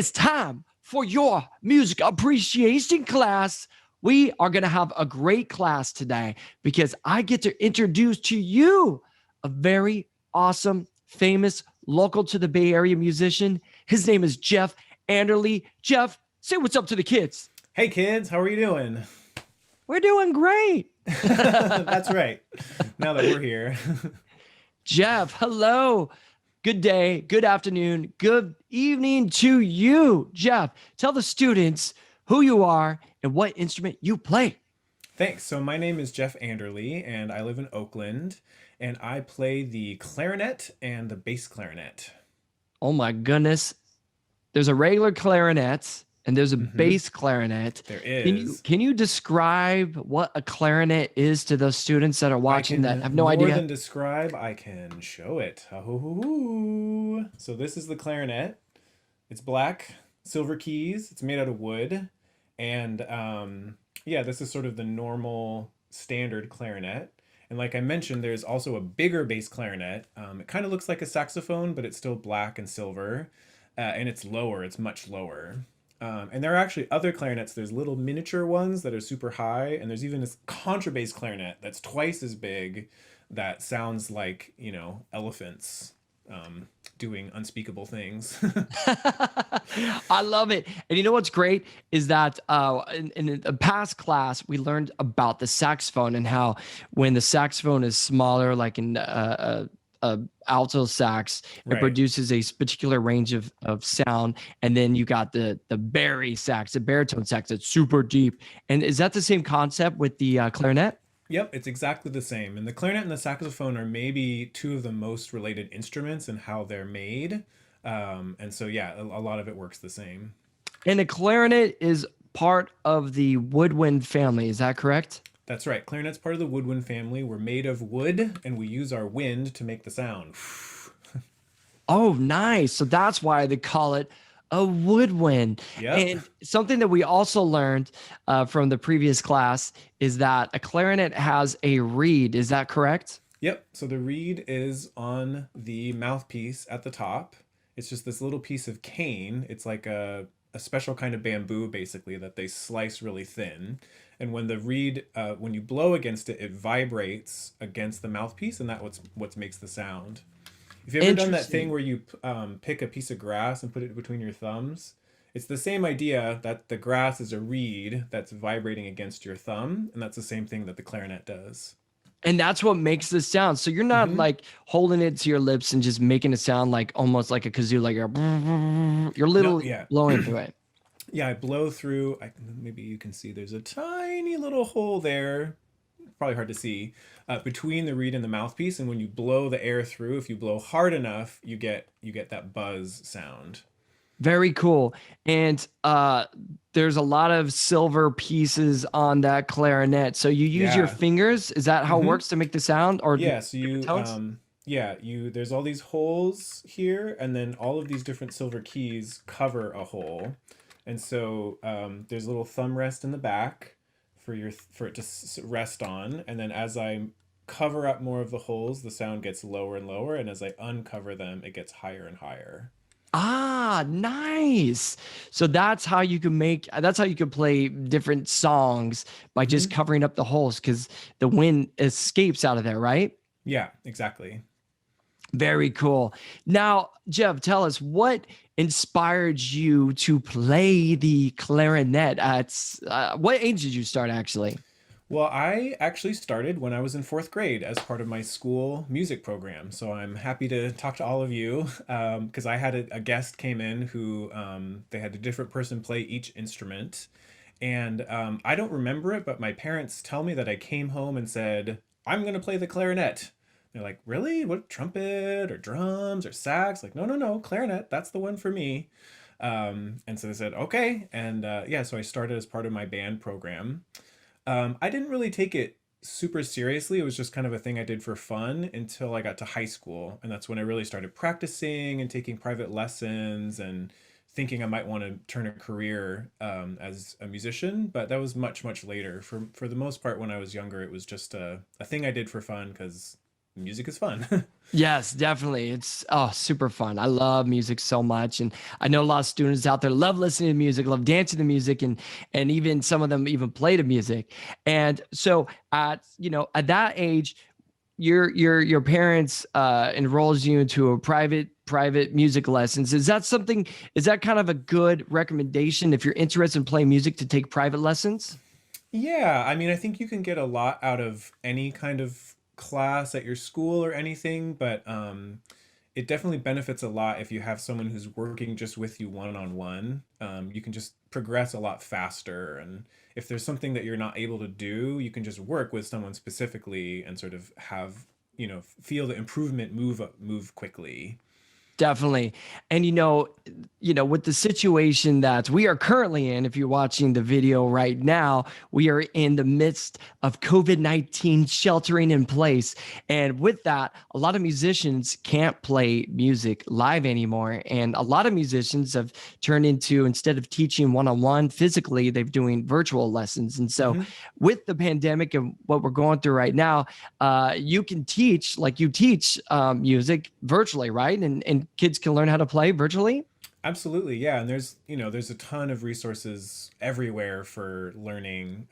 is time for your music appreciation class. We are going to have a great class today because I get to introduce to you a very awesome, famous, local to the Bay Area musician. His name is Jeff Anderle. Jeff, say what's up to the kids. Hey kids, how are you doing? We're doing great. That's right. Now that we're here. Jeff, hello. Good day, good afternoon, good evening to you. Jeff, tell the students who you are and what instrument you play. Thanks. So my name is Jeff Anderle and I live in Oakland and I play the clarinet and the bass clarinet. Oh my goodness. There's a regular clarinet and there's a bass clarinet. There Can you is. can you describe what a clarinet is to those students that are I watching that can have no more idea? than describe, I can show it. Ah-hoo-hoo-hoo. So this is the clarinet. It's black, silver keys. It's made out of wood. And yeah, this is sort of the normal standard clarinet. And like I mentioned, there's also a bigger bass clarinet. It kind of looks like a saxophone, but it's still black and silver. And it's lower, it's much lower. And there are actually other clarinets. There's little miniature ones that are super high. And there's even this contrabass clarinet that's twice as big that sounds like, elephants doing unspeakable things. I love it. And you know what's great is that in a past class, we learned about the saxophone and how when the saxophone is smaller, like in alto sax, it Right. produces a particular range of sound. And then you got the bari sax, the baritone sax that's super deep. And is that the same concept with the clarinet? Yep, it's exactly the same. And the clarinet and the saxophone are maybe two of the most related instruments in how they're made. And so, yeah, a lot of it works the same. And the clarinet is part of the woodwind family. Is that correct? That's right. Clarinet's part of the woodwind family. We're made of wood and we use our wind to make the sound. Oh, nice. So that's why they call it a woodwind. Yep. And something that we also learned from the previous class is that a clarinet has a reed. Is that correct? Yep. So the reed is on the mouthpiece at the top. It's just this little piece of cane. It's like a special kind of bamboo, basically, that they slice really thin. And when the reed, when you blow against it, it vibrates against the mouthpiece, and that's what makes the sound. Have you ever done that thing Interesting. where you pick a piece of grass and put it between your thumbs? It's the same idea that the grass is a reed that's vibrating against your thumb, and that's the same thing that the clarinet does. And that's what makes the sound. So you're not Hmm. like holding it to your lips and just making it sound like almost like a kazoo, like you're No, literally yeah. blowing through it. Yeah, I blow through. Maybe you can see there's a tiny little hole there. Probably hard to see between the reed and the mouthpiece. And when you blow the air through, if you blow hard enough, you get that buzz sound. Very cool. And there's a lot of silver pieces on that clarinet. So you use your Yeah. fingers. Is that how it Hmm. works to make the sound, or do you Yeah. use So different you tones? yeah you there's all these holes here, and then all of these different silver keys cover a hole, and so there's a little thumb rest in the back for it to rest on, and then as I cover up more of the holes, the sound gets lower and lower, and as I uncover them, it gets higher and higher. Ah, nice. So that's how you can play different songs by just Hmm. covering up the holes because the wind escapes out of there, right? Yeah, exactly. Very cool. Now, Jeff, tell us what inspired you to play the clarinet at what age did you start actually? Well, I actually started when I was in fourth grade as part of my school music program. So I'm happy to talk to all of you because I had a guest came in who they had a different person play each instrument. And I don't remember it, but my parents tell me that I came home and said, I'm going to play the clarinet. They're like, really? What, trumpet or drums or sax? Like, no, no, no, clarinet. That's the one for me. And so they said, okay. And yeah, so I started as part of my band program. I didn't really take it super seriously. It was just kind of a thing I did for fun until I got to high school. And that's when I really started practicing and taking private lessons and thinking I might want to turn a career as a musician. But that was much, much later. For the most part, when I was younger, it was just a thing I did for fun because music is fun. Yes, definitely. It's super fun. I love music so much, and I know a lot of students out there love listening to music, love dancing to music, and even some of them even play the music. And so at at that age, your parents enrolls you into a private music lessons. Is that something? Is that kind of a good recommendation if you're interested in playing music to take private lessons? Yeah, I mean, I think you can get a lot out of any kind of class at your school or anything, but it definitely benefits a lot if you have someone who's working just with you one on one. You can just progress a lot faster, and if there's something that you're not able to do, you can just work with someone specifically and sort of have, feel the improvement move quickly. Definitely. And with the situation that we are currently in, if you're watching the video right now, we are in the midst of COVID-19 sheltering in place. And with that, a lot of musicians can't play music live anymore. And a lot of musicians have turned into, instead of teaching one-on-one physically, they're doing virtual lessons. And so Hmm. with the pandemic and what we're going through right now, you can teach, like you teach music virtually, right? And kids can learn how to play virtually. Absolutely, yeah. And there's a ton of resources everywhere for learning.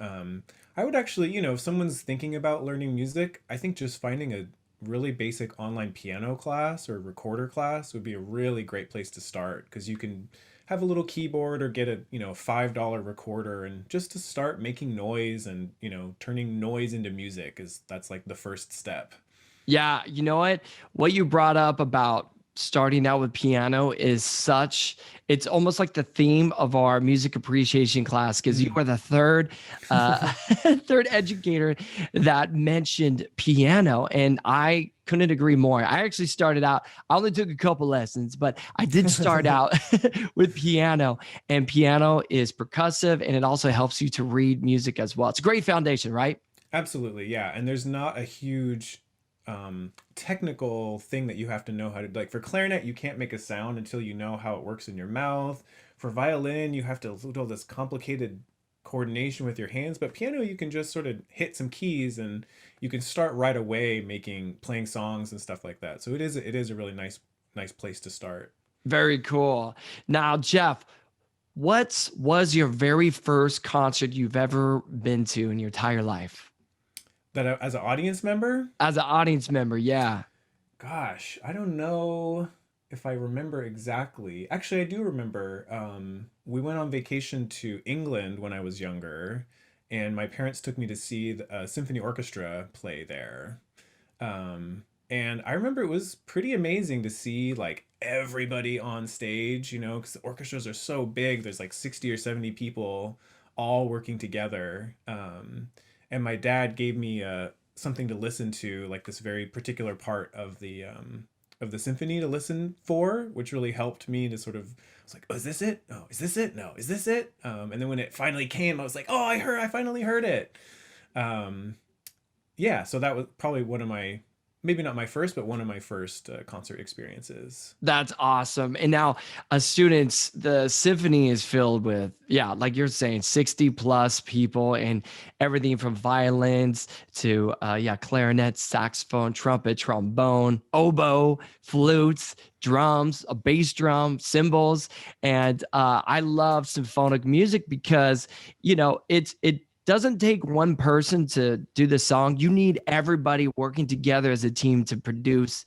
I would actually, if someone's thinking about learning music, I think just finding a really basic online piano class or recorder class would be a really great place to start because you can have a little keyboard or get a, $5 recorder and just to start making noise and, turning noise into music is that's like the first step. Yeah, you know what you brought up about starting out with piano is it's almost like the theme of our music appreciation class because you Mm. are the third third educator that mentioned piano, and I couldn't agree more. I actually started out, I only took a couple lessons, but I did start out with piano, and piano is percussive and it also helps you to read music as well. It's a great foundation, right? Absolutely, yeah. And there's not a huge technical thing that you have to know how to like for clarinet, you can't make a sound until you know how it works in your mouth. For violin, you have to do all this complicated coordination with your hands, but piano you can just sort of hit some keys and you can start right away making playing songs and stuff like that. So it is a really nice place to start. Very cool. Now, Jeff, what was your very first concert you've ever been to in your entire life? As an audience member, As an audience member, yeah. gosh, I don't know if I remember exactly. Actually, I do remember. We went on vacation to England when I was younger, and my parents took me to see the symphony orchestra play there. And I remember it was pretty amazing to see like everybody on stage, because the orchestras are so big. There's like 60 or 70 people all working together. And my dad gave me something to listen to, like this very particular part of the symphony to listen for, which really helped me to sort of. I was like, oh, is this it? No, is this it? No, is this it? And then when it finally came, I was like, oh, I finally heard it. Um, yeah, so that was probably one of my, maybe not my first, but one of my first concert experiences. That's awesome. And now, students, the symphony is filled with, yeah, like you're saying, 60 plus people, and everything from violins to, yeah, clarinet, saxophone, trumpet, trombone, oboe, flutes, drums, a bass drum, cymbals. And I love symphonic music because, it doesn't take one person to do the song. You need everybody working together as a team to produce.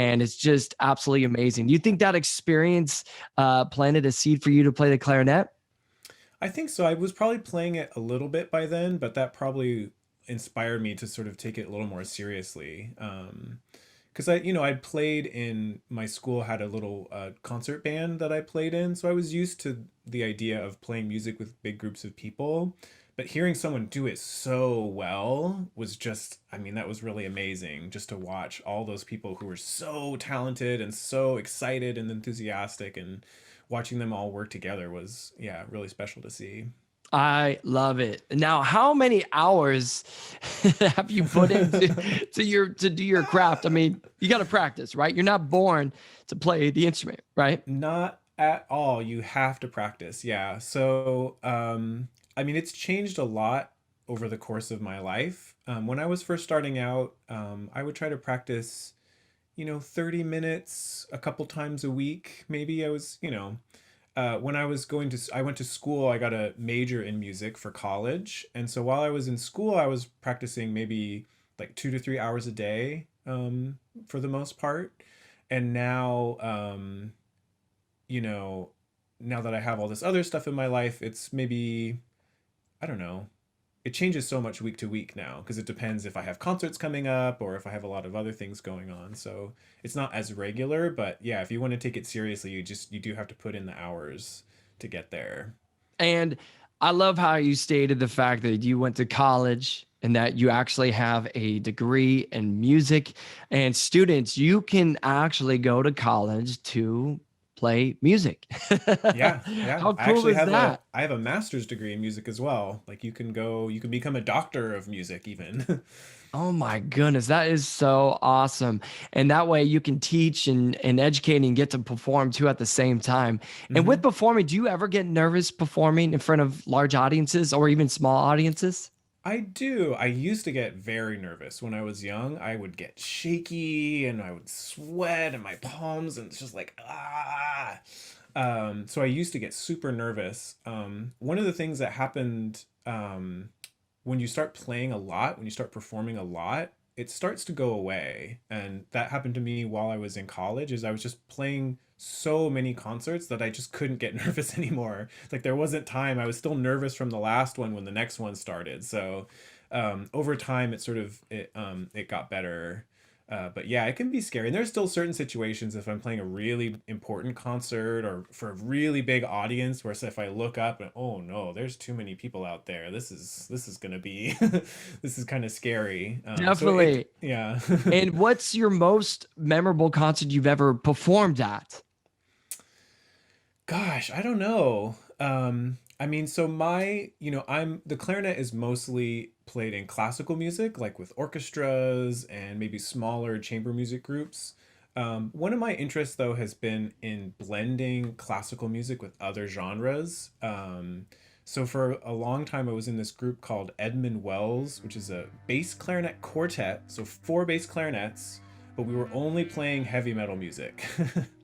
and it's just absolutely amazing. Do you think that experience planted a seed for you to play the clarinet? I think so. I was probably playing it a little bit by then, but that probably inspired me to sort of take it a little more seriously. Because I'd played in my school, had a little concert band that I played in, so I was used to the idea of playing music with big groups of people. But hearing someone do it so well was just, I mean, that was really amazing just to watch all those people who were so talented and so excited and enthusiastic, and watching them all work together was, yeah, really special to see. I love it. Now, how many hours have you put into to do your craft? I mean, you got to practice, right? You're not born to play the instrument, right? Not at all. You have to practice. Yeah. So, I mean, it's changed a lot over the course of my life. When I was first starting out, I would try to practice, 30 minutes a couple times a week. Maybe when I went to school, I got a major in music for college. And so while I was in school, I was practicing maybe like 2 to 3 hours a day, for the most part. And now, you know, now that I have all this other stuff in my life, it's maybe, I don't know, it changes so much week to week now because it depends if I have concerts coming up or if I have a lot of other things going on. So it's not as regular, but yeah, if you want to take it seriously, you do have to put in the hours to get there. And I love how you stated the fact that you went to college and that you actually have a degree in music. And students, you can actually go to college to play music. Yeah, yeah. How cool is that? I have a master's degree in music as well. Like you can become a doctor of music even. Oh my goodness, that is so awesome. And that way you can teach and educate and get to perform too at the same time. And with Hmm. performing, do you ever get nervous performing in front of large audiences or even small audiences? I do. I used to get very nervous when I was young. I would get shaky and I would sweat and my palms and it's just like ah. So I used to get super nervous. One of the things that happened, when you start playing a lot, when you start performing a lot, it starts to go away. And that happened to me while I was in college, is I was just playing so many concerts that I just couldn't get nervous anymore. Like there wasn't time. I was still nervous from the last one when the next one started. So over time it got better. But yeah, it can be scary. And there's still certain situations if I'm playing a really important concert or for a really big audience where if I look up and oh no, there's too many people out there. This is gonna be this is kind of scary. Definitely. Yeah. And what's your most memorable concert you've ever performed at? Gosh, I don't know. I mean, so I'm the clarinet is mostly played in classical music, like with orchestras and maybe smaller chamber music groups. One of my interests, though, has been in blending classical music with other genres. So for a long time, I was in this group called Edmund Wells, which is a bass clarinet quartet, so four bass clarinets, but we were only playing heavy metal music.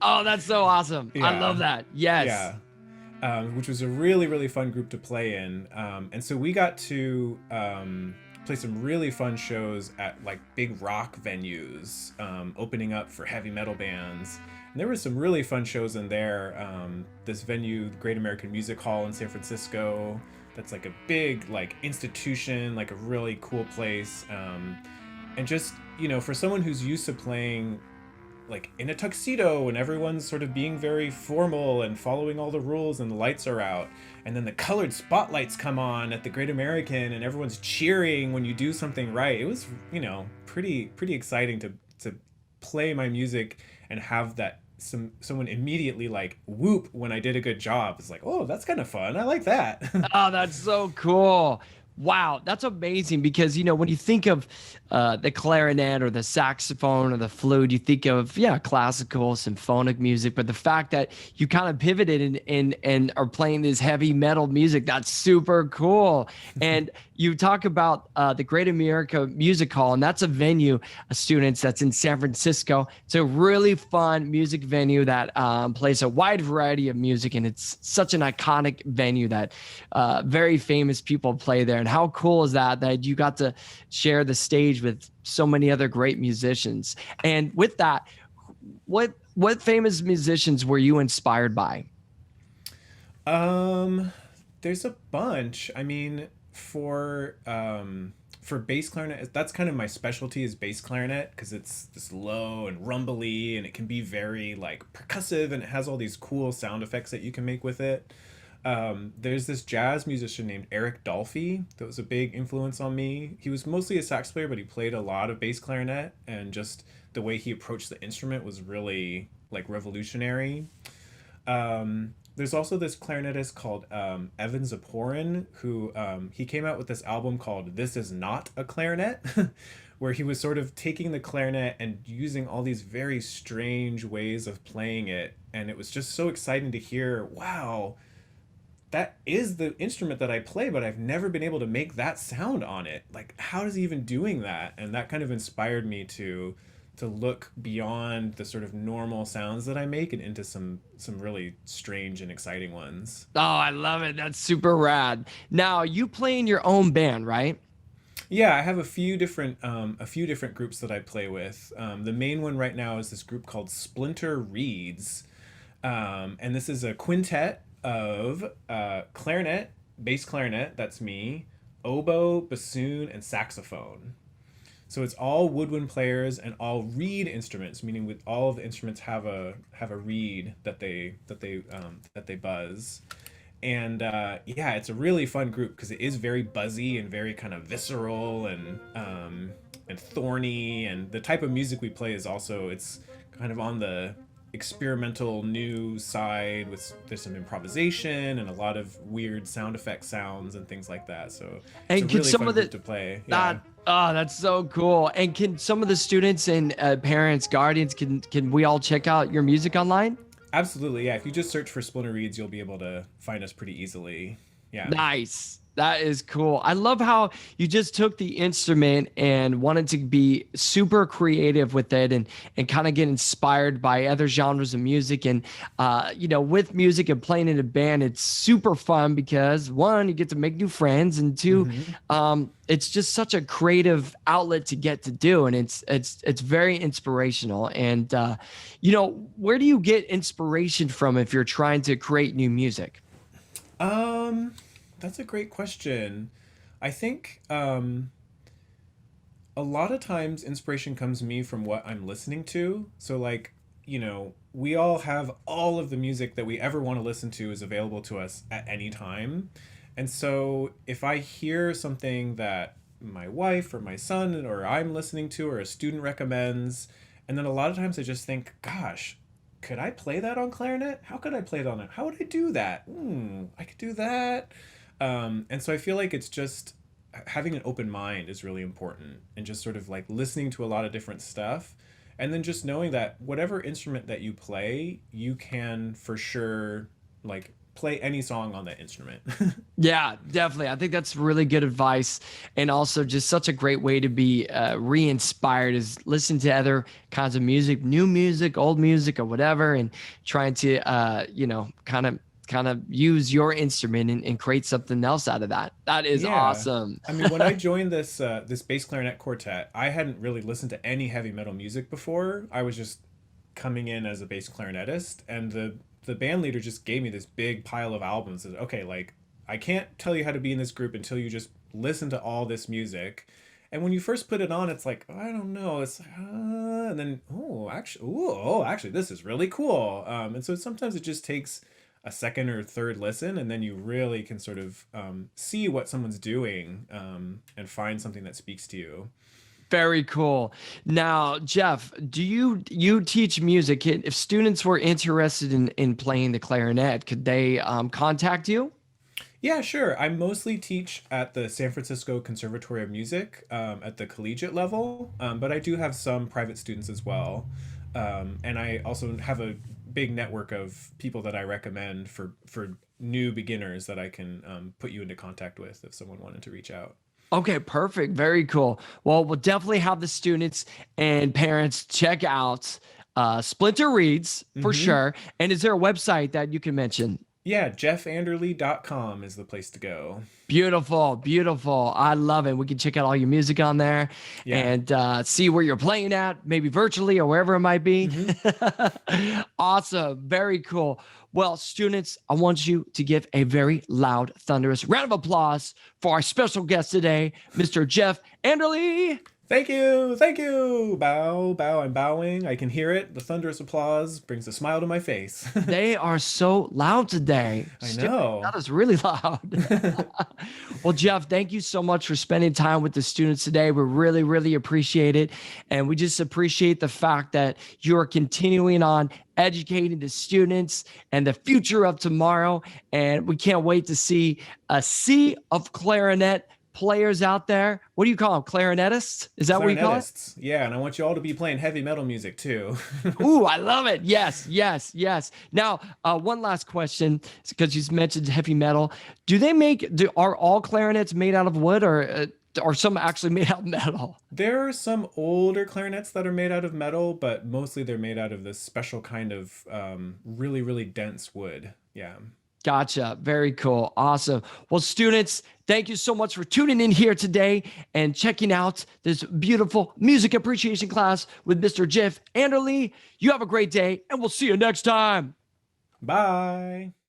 Oh, that's so awesome. I love Yeah. that. Yes. Yeah, which was a really, really fun group to play in. And so we got to play some really fun shows at like big rock venues, opening up for heavy metal bands. And there were some really fun shows in there. This venue, the Great American Music Hall in San Francisco, that's like a big like institution, like a really cool place. And just, for someone who's used to playing like in a tuxedo and everyone's sort of being very formal and following all the rules and the lights are out and then the colored spotlights come on at the Great American and everyone's cheering when you do something right. It was, pretty exciting to play my music and have that someone immediately like whoop when I did a good job. It's like, oh, that's kind of fun. I like that. Oh, that's so cool. Wow, that's amazing because when you think of the clarinet or the saxophone or the flute, you think of classical symphonic music. But the fact that you kind of pivoted and are playing this heavy metal music, that's super cool. And you talk about the Great America Music Hall, and that's a venue, students, that's in San Francisco. It's a really fun music venue that plays a wide variety of music, and it's such an iconic venue that very famous people play there. And how cool is that you got to share the stage with so many other great musicians? And with that, what famous musicians were you inspired by? Um, there's a bunch. I mean, for bass clarinet, that's kind of my specialty is bass clarinet because it's this low and rumbly and it can be very like percussive and it has all these cool sound effects that you can make with it. There's this jazz musician named Eric Dolphy that was a big influence on me. He was mostly a sax player, but he played a lot of bass clarinet, and just the way he approached the instrument was really like revolutionary. There's also this clarinetist called Evan Zaporin who he came out with this album called "This Is Not a Clarinet," where he was sort of taking the clarinet and using all these very strange ways of playing it, and it was just so exciting to hear. Wow, that is the instrument that I play, but I've never been able to make that sound on it. Like, how is he even doing that? And that kind of inspired me to look beyond the sort of normal sounds that I make and into some really strange and exciting ones. Oh, I love it. That's super rad. Now, you play in your own band, right? Yeah, I have a few different groups that I play with. The main one right now is this group called Splinter Reeds, and this is a quintet of clarinet, bass clarinet, that's me, oboe, bassoon, and saxophone. So it's all woodwind players and all reed instruments, meaning with all of the instruments have a reed that they buzz. And yeah, it's a really fun group because it is very buzzy and very kind of visceral and thorny. And the type of music we play is also it's kind of on the experimental new side with there's some improvisation and a lot of weird sound effect sounds and things like that. So it's a And can really some fun of the group to play. Yeah. that oh, that's so cool. And can some of the students and parents, guardians, can we all check out your music online? Absolutely, yeah. If you just search for Splinter Reeds, you'll be able to find us pretty easily. Yeah. Nice. That is cool. I love how you just took the instrument and wanted to be super creative with it and kind of get inspired by other genres of music. And with music and playing in a band, it's super fun because one, you get to make new friends, and two, Hmm. it's just such a creative outlet to get to do, and it's very inspirational. And where do you get inspiration from if you're trying to create new music? Um, that's a great question. I think a lot of times inspiration comes to me from what I'm listening to. So like, we all have all of the music that we ever want to listen to is available to us at any time. And so if I hear something that my wife or my son or I'm listening to or a student recommends, and then a lot of times I just think, gosh, could I play that on clarinet? How could I play it on it? How would I do that? I could do that. And so I feel like it's just having an open mind is really important and just sort of like listening to a lot of different stuff. And then just knowing that whatever instrument that you play, you can for sure like play any song on that instrument. Yeah, definitely. I think that's really good advice, and also just such a great way to be re-inspired is listen to other kinds of music, new music, old music, or whatever, and trying to kind of use your instrument and create something else out of that. That is Yeah. awesome. I mean, when I joined this bass clarinet quartet, I hadn't really listened to any heavy metal music before. I was just coming in as a bass clarinetist, and the band leader just gave me this big pile of albums. And okay, like I can't tell you how to be in this group until you just listen to all this music. And when you first put it on, it's like, I don't know, it's and then actually, this is really cool. And so sometimes it just takes a second or third listen, and then you really can sort of see what someone's doing and find something that speaks to you. Very cool. Now, Jeff, do you teach music? If students were interested in playing the clarinet, could they contact you? Yeah, sure. I mostly teach at the San Francisco Conservatory of Music at the collegiate level, but I do have some private students as well. And I also have a big network of people that I recommend for new beginners that I can put you into contact with if someone wanted to reach out. Okay, perfect. Very cool. Well, we'll definitely have the students and parents check out Splinter Reads for Hmm. sure. And is there a website that you can mention? Yeah, jeffanderle.com is the place to go. Beautiful, beautiful. I love it. We can check out all your music on there Yeah. and see where you're playing at, maybe virtually or wherever it might be. Hmm. Awesome. Very cool. Well, students, I want you to give a very loud, thunderous round of applause for our special guest today, Mr. Jeff Anderle. Thank you. Thank you. Bow, bow. I'm bowing. I can hear it. The thunderous applause brings a smile to my face. They are so loud today. I Students, know. that is really loud. Well, Jeff, thank you so much for spending time with the students today. We really, really appreciate it. And we just appreciate the fact that you are continuing on educating the students and the future of tomorrow. And we can't wait to see a sea of clarinet players out there. What do you call them? Clarinetists? Is that what you call it? Clarinetists. Yeah, and I want you all to be playing heavy metal music too. Ooh, I love it. Yes, yes, yes. Now, one last question, because you mentioned heavy metal. Are all clarinets made out of wood, or are some actually made out of metal? There are some older clarinets that are made out of metal, but mostly they're made out of this special kind of really, really dense wood. Yeah. Gotcha. Very cool. Awesome. Well, students, thank you so much for tuning in here today and checking out this beautiful music appreciation class with Mr. Jeff Anderle. You have a great day, and we'll see you next time. Bye.